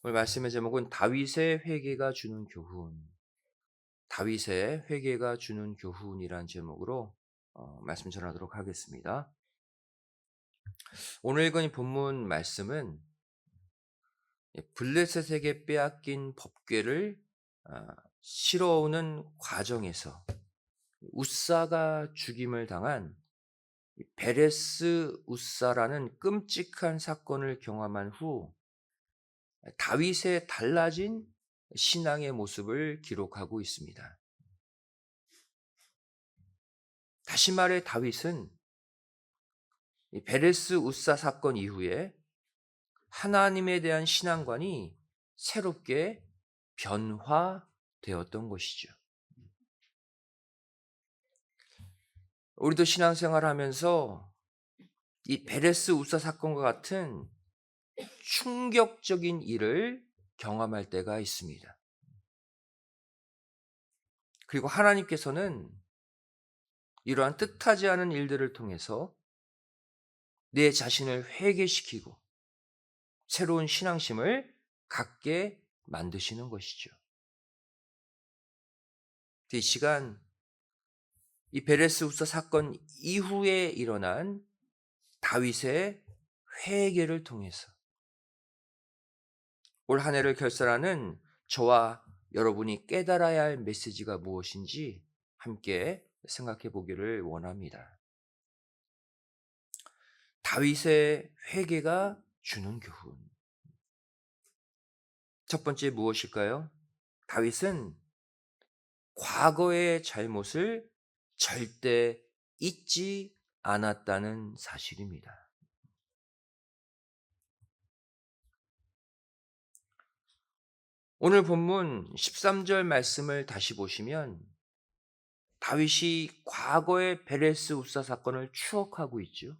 오늘 말씀의 제목은 다윗의 회개가 주는 교훈. 다윗의 회개가 주는 교훈이란 제목으로 말씀 전하도록 하겠습니다. 오늘 읽은 이 본문 말씀은 블레셋에게 빼앗긴 법궤를 실어오는 과정에서 우사가 죽임을 당한 베레스 우사라는 끔찍한 사건을 경험한 후 다윗의 달라진 신앙의 모습을 기록하고 있습니다. 다시 말해 다윗은 이 베레스 우사 사건 이후에 하나님에 대한 신앙관이 새롭게 변화되었던 것이죠. 우리도 신앙생활을 하면서 이 베레스 우사 사건과 같은 충격적인 일을 경험할 때가 있습니다. 그리고 하나님께서는 이러한 뜻하지 않은 일들을 통해서 내 자신을 회개시키고 새로운 신앙심을 갖게 만드시는 것이죠. 이 시간 이 베레스 우사 사건 이후에 일어난 다윗의 회개를 통해서 올 한 해를 결산하는 저와 여러분이 깨달아야 할 메시지가 무엇인지 함께 생각해 보기를 원합니다. 다윗의 회개가 주는 교훈. 첫 번째 무엇일까요? 다윗은 과거의 잘못을 절대 잊지 않았다는 사실입니다. 오늘 본문 13절 말씀을 다시 보시면 다윗이 과거의 베레스 우사 사건을 추억하고 있죠.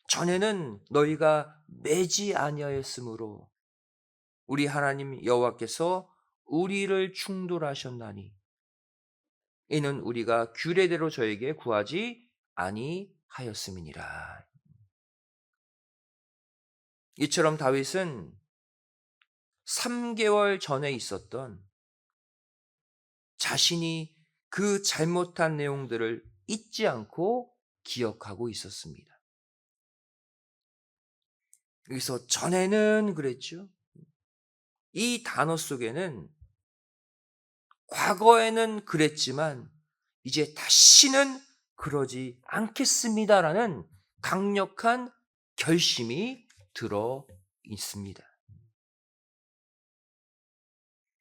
전에는 너희가 매지 아니하였으므로 우리 하나님 여호와께서 우리를 충돌하셨나니 이는 우리가 규례대로 저에게 구하지 아니하였음이니라. 이처럼 다윗은 3개월 전에 있었던 자신이 그 잘못한 내용들을 잊지 않고 기억하고 있었습니다. 여기서 전에는 그랬죠. 이 단어 속에는 과거에는 그랬지만 이제 다시는 그러지 않겠습니다라는 강력한 결심이 들어 있습니다.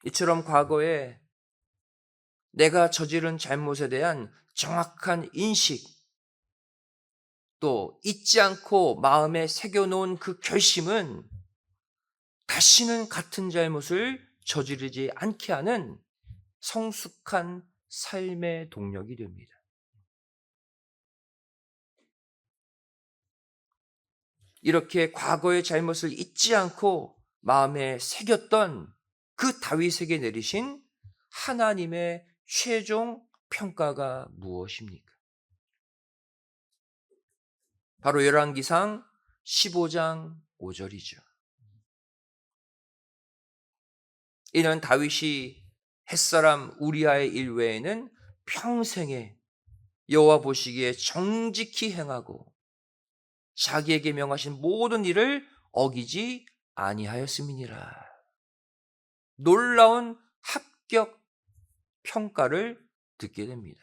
이처럼 과거에 내가 저지른 잘못에 대한 정확한 인식, 또 잊지 않고 마음에 새겨놓은 그 결심은 다시는 같은 잘못을 저지르지 않게 하는 성숙한 삶의 동력이 됩니다. 이렇게 과거의 잘못을 잊지 않고 마음에 새겼던 그 다윗에게 내리신 하나님의 최종 평가가 무엇입니까? 바로 열왕기상 15장 5절이죠. 이는 다윗이 햇사람 우리아의 일 외에는 평생에 여호와 보시기에 정직히 행하고 자기에게 명하신 모든 일을 어기지 아니하였음이니라. 놀라운 합격 평가를 듣게 됩니다.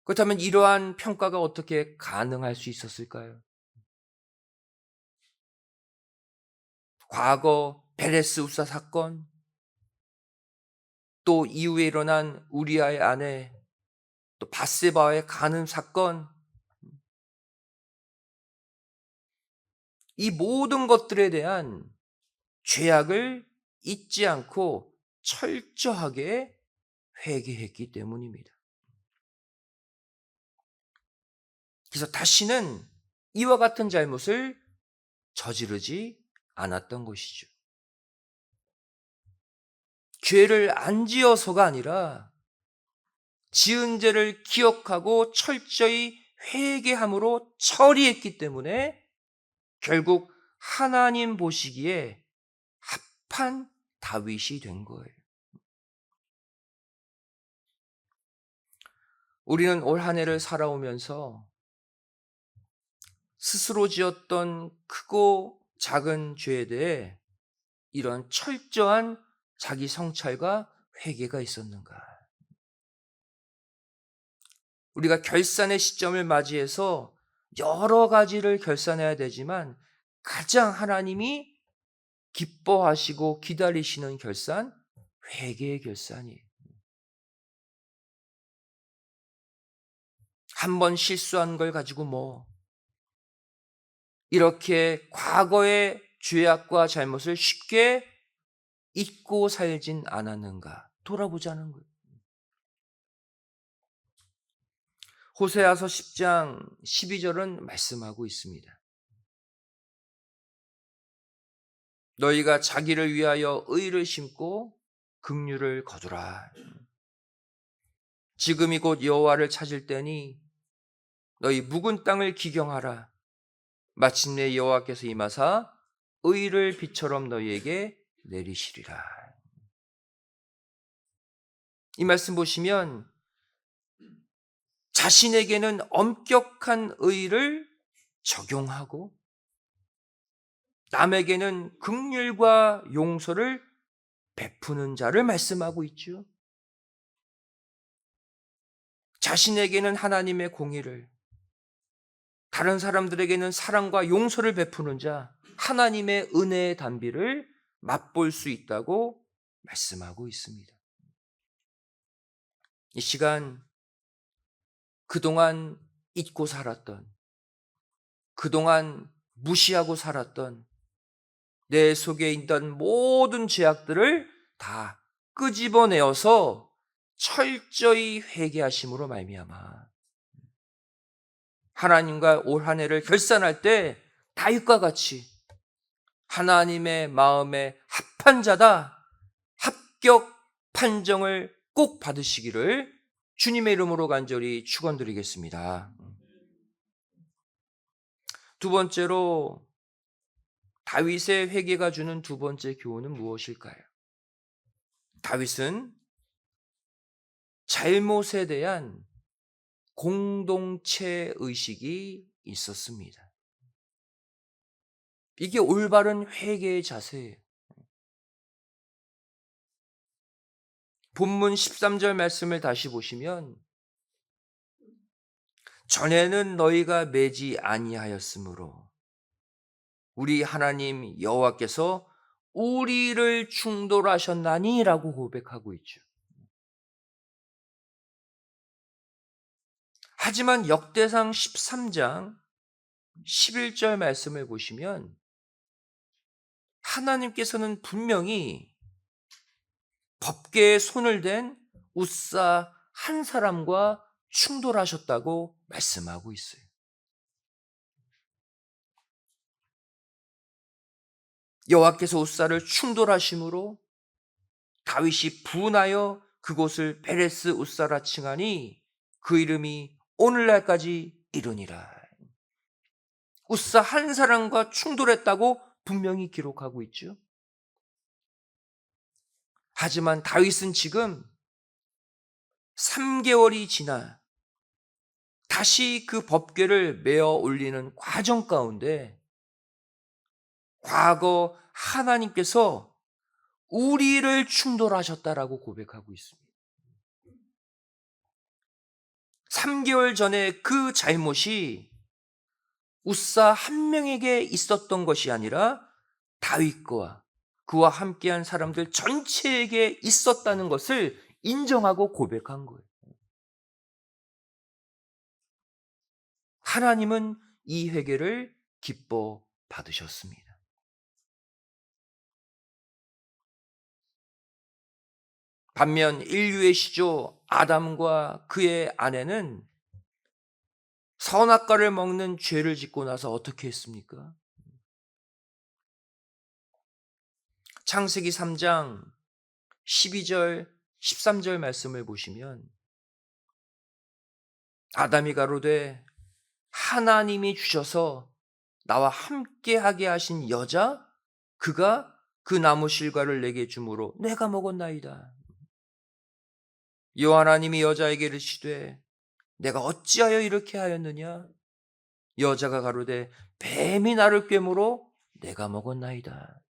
그렇다면 이러한 평가가 어떻게 가능할 수 있었을까요? 과거 베레스 우사 사건, 또 이후에 일어난 우리아의 아내, 또 밧세바와의 간음 사건, 이 모든 것들에 대한 죄악을 잊지 않고 철저하게 회개했기 때문입니다. 그래서 다시는 이와 같은 잘못을 저지르지 않았던 것이죠. 죄를 안 지어서가 아니라 지은 죄를 기억하고 철저히 회개함으로 처리했기 때문에 결국 하나님 보시기에 합한 다윗이 된 거예요. 우리는 올 한 해를 살아오면서 스스로 지었던 크고 작은 죄에 대해 이런 철저한 자기 성찰과 회개가 있었는가? 우리가 결산의 시점을 맞이해서 여러 가지를 결산해야 되지만 가장 하나님이 기뻐하시고 기다리시는 결산, 회개의 결산이에요. 한 번 실수한 걸 가지고 이렇게 과거의 죄악과 잘못을 쉽게 잊고 살진 않았는가 돌아보자는 거예요. 호세아서 10장 12절은 말씀하고 있습니다. 너희가 자기를 위하여 의를 심고 긍휼을 거두라. 지금이 곧 여호와를 찾을 때니 너희 묵은 땅을 기경하라. 마침내 여호와께서 임하사 의를 비처럼 너희에게 내리시리라. 이 말씀 보시면 자신에게는 엄격한 의를 적용하고 남에게는 긍휼과 용서를 베푸는 자를 말씀하고 있죠. 자신에게는 하나님의 공의를, 다른 사람들에게는 사랑과 용서를 베푸는 자, 하나님의 은혜의 단비를 맛볼 수 있다고 말씀하고 있습니다. 이 시간 그동안 잊고 살았던, 그동안 무시하고 살았던 내 속에 있던 모든 죄악들을 다 끄집어내어서 철저히 회개하심으로 말미암아 하나님과 올 한 해를 결산할 때 다윗과 같이 하나님의 마음에 합한 자다, 합격 판정을 꼭 받으시기를 주님의 이름으로 간절히 축원드리겠습니다. 두 번째로 다윗의 회개가 주는 두 번째 교훈은 무엇일까요? 다윗은 잘못에 대한 공동체 의식이 있었습니다. 이게 올바른 회개의 자세예요. 본문 13절 말씀을 다시 보시면 전에는 너희가 매지 아니하였으므로 우리 하나님 여호와께서 우리를 충돌하셨나니라고 고백하고 있죠. 하지만 역대상 13장 11절 말씀을 보시면 하나님께서는 분명히 법궤에 손을 댄 웃사 한 사람과 충돌하셨다고 말씀하고 있어요. 여호와께서 웃사를 충돌하심으로 다윗이 분하여 그곳을 베레스 웃사라 칭하니 그 이름이 오늘날까지 이르니라. 웃사 한 사람과 충돌했다고 분명히 기록하고 있죠. 하지만 다윗은 지금 3개월이 지나 다시 그 법궤를 메어 올리는 과정 가운데 과거 하나님께서 우리를 충돌하셨다라고 고백하고 있습니다. 3개월 전에 그 잘못이 웃사 한 명에게 있었던 것이 아니라 다윗과 그와 함께한 사람들 전체에게 있었다는 것을 인정하고 고백한 거예요. 하나님은 이 회개를 기뻐 받으셨습니다. 반면 인류의 시조 아담과 그의 아내는 선악과를 먹는 죄를 짓고 나서 어떻게 했습니까? 창세기 3장 12절 13절 말씀을 보시면 아담이 가로되 하나님이 주셔서 나와 함께하게 하신 여자, 그가 그 나무 실과를 내게 주므로 내가 먹었나이다. 여호와 하나님이 여자에게 이르시되 내가 어찌하여 이렇게 하였느냐? 여자가 가로되 뱀이 나를 꿰므로 내가 먹었나이다.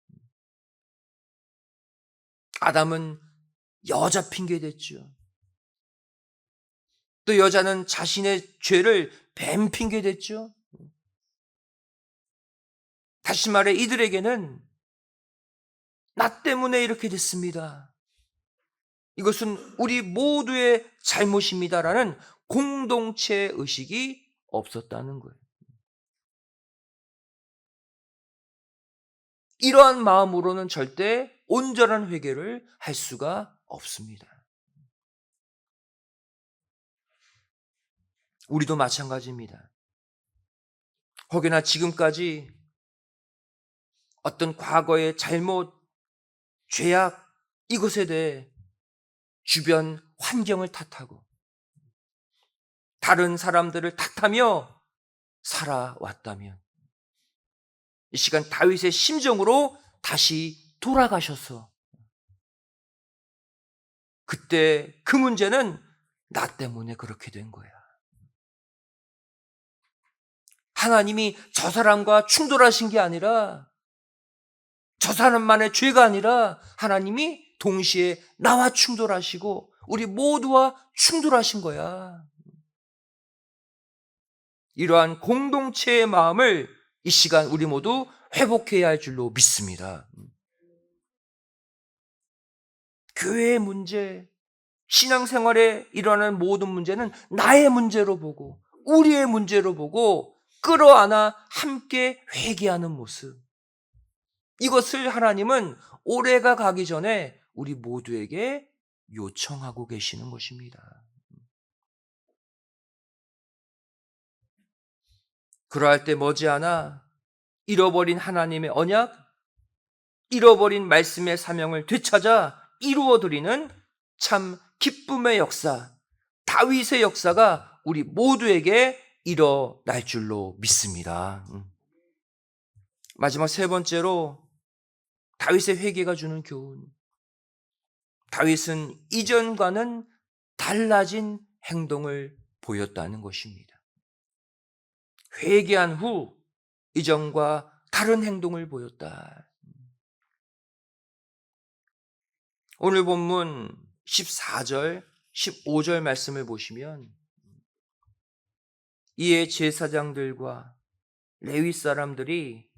아담은 여자 핑계댔죠. 또 여자는 자신의 죄를 뱀 핑계댔죠. 다시 말해 이들에게는 나 때문에 이렇게 됐습니다. 이것은 우리 모두의 잘못입니다라는 공동체 의식이 없었다는 거예요. 이러한 마음으로는 절대 온전한 회개를 할 수가 없습니다. 우리도 마찬가지입니다. 혹여나 지금까지 어떤 과거의 잘못, 죄악, 이것에 대해 주변 환경을 탓하고 다른 사람들을 탓하며 살아왔다면 이 시간 다윗의 심정으로 다시 돌아가셔서 그때 그 문제는 나 때문에 그렇게 된 거야. 하나님이 저 사람과 충돌하신 게 아니라 저 사람만의 죄가 아니라 하나님이 동시에 나와 충돌하시고 우리 모두와 충돌하신 거야. 이러한 공동체의 마음을 이 시간 우리 모두 회복해야 할 줄로 믿습니다. 교회의 문제, 신앙생활에 일어나는 모든 문제는 나의 문제로 보고 우리의 문제로 보고 끌어안아 함께 회개하는 모습. 이것을 하나님은 올해가 가기 전에 우리 모두에게 요청하고 계시는 것입니다. 그러할 때 머지않아 잃어버린 하나님의 언약, 잃어버린 말씀의 사명을 되찾아 이루어드리는 참 기쁨의 역사, 다윗의 역사가 우리 모두에게 일어날 줄로 믿습니다. 마지막 세 번째로 다윗의 회개가 주는 교훈. 다윗은 이전과는 달라진 행동을 보였다는 것입니다. 회개한 후 이전과 다른 행동을 보였다. 오늘 본문 14절, 15절 말씀을 보시면 이에 제사장들과 레위 사람들이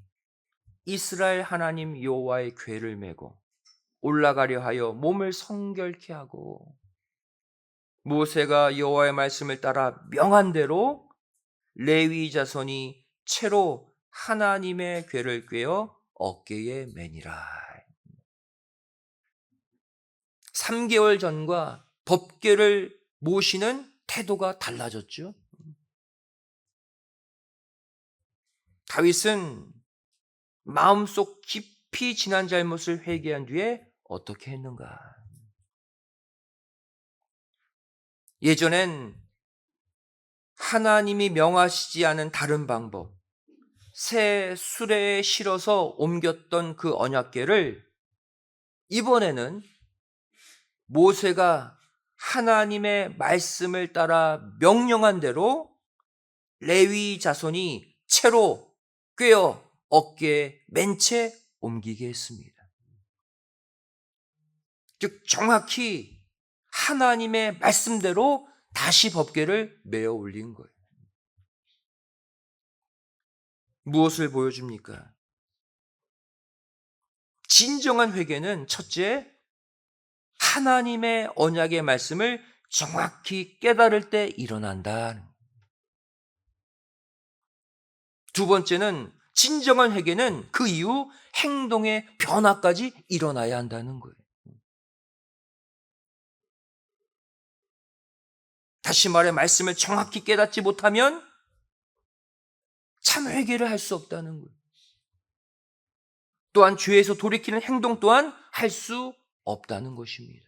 이스라엘 하나님 여호와의 궤를 메고 올라가려 하여 몸을 성결케 하고 모세가 여호와의 말씀을 따라 명한 대로 레위 자손이 채로 하나님의 궤를 꿰어 어깨에 매니라. 3개월 전과 법궤를 모시는 태도가 달라졌죠. 다윗은 마음속 깊이 지난 잘못을 회개한 뒤에 어떻게 했는가? 예전엔 하나님이 명하시지 않은 다른 방법, 새 수레에 실어서 옮겼던 그 언약궤를 이번에는 모세가 하나님의 말씀을 따라 명령한 대로 레위 자손이 채로 꿰어 어깨에 맨 채 옮기게 했습니다. 즉 정확히 하나님의 말씀대로 다시 법궤를 메어 올린 거예요. 무엇을 보여줍니까? 진정한 회개는 첫째, 하나님의 언약의 말씀을 정확히 깨달을 때 일어난다. 두 번째는 진정한 회개는 그 이후 행동의 변화까지 일어나야 한다는 거예요. 다시 말해 말씀을 정확히 깨닫지 못하면 참 회개를 할 수 없다는 거예요. 또한 죄에서 돌이키는 행동 또한 할 수 없다는 것입니다.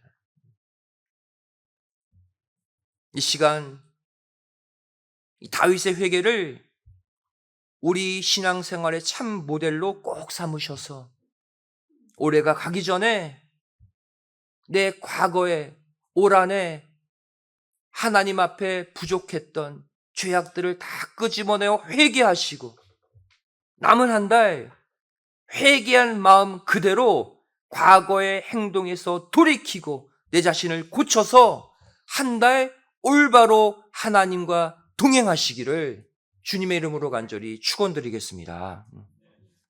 이 시간 이 다윗의 회개를 우리 신앙생활의 참 모델로 꼭 삼으셔서 올해가 가기 전에 내 과거에 올 한해 하나님 앞에 부족했던 죄악들을 다 끄집어내어 회개하시고 남은 한 달 회개한 마음 그대로 과거의 행동에서 돌이키고 내 자신을 고쳐서 한 달 올바로 하나님과 동행하시기를 주님의 이름으로 간절히 축원드리겠습니다.